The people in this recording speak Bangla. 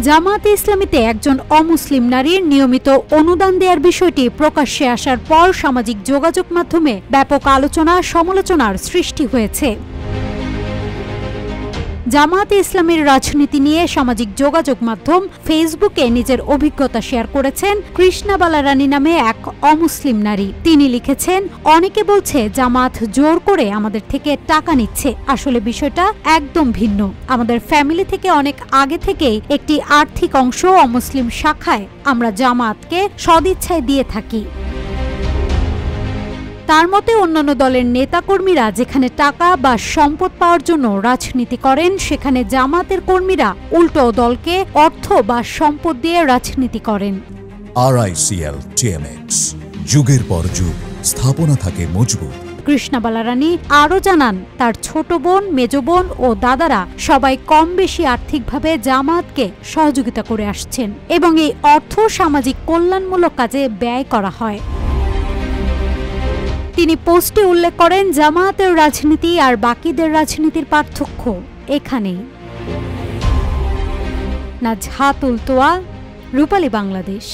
জামায়াতে ইসলামীতে একজন অমুসলিম নারীর নিয়মিত অনুদান দেওয়ার বিষয়টি প্রকাশ্যে আসার পর সামাজিক যোগাযোগ মাধ্যমে ব্যাপক আলোচনা সমালোচনার সৃষ্টি হয়েছে। জামায়াতে ইসলামীর রাজনীতি নিয়ে সামাজিক যোগাযোগ মাধ্যম ফেসবুকে নিজের অভিজ্ঞতা শেয়ার করেছেন কৃষ্ণা বালারানী নামে এক অমুসলিম নারী। তিনি লিখেছেন, অনেকে বলছে জামাত জোর করে আমাদের থেকে টাকা নিচ্ছে। আসলে বিষয়টা একদম ভিন্ন। আমাদের ফ্যামিলি থেকে অনেক আগে থেকেই একটি আর্থিক অংশ অমুসলিম শাখায় আমরা জামাতকে সদিচ্ছায় দিয়ে থাকি। তার মতে অন্যান্য দলের নেতাকর্মীরা যেখানে টাকা বা সম্পদ পাওয়ার জন্য রাজনীতি করেন, সেখানে জামাতের কর্মীরা উল্টো দলকে অর্থ বা সম্পদ দিয়ে রাজনীতি করেন। RICL TMX, যুগের পর যুগ স্থাপনা থাকে মজবুত। কৃষ্ণা বালারানী আরও জানান, তার ছোট বোন, মেজ বোন ও দাদারা সবাই কম বেশি আর্থিকভাবে জামাতকে সহযোগিতা করে আসছেন এবং এই অর্থ সামাজিক কল্যাণমূলক কাজে ব্যয় করা হয়। তিনি পোস্টে উল্লেখ করেন, জামায়াতের রাজনীতি আর বাকিদের রাজনীতির পার্থক্য এখানেই। নাজহাতুল তোয়া, রূপালী বাংলাদেশ।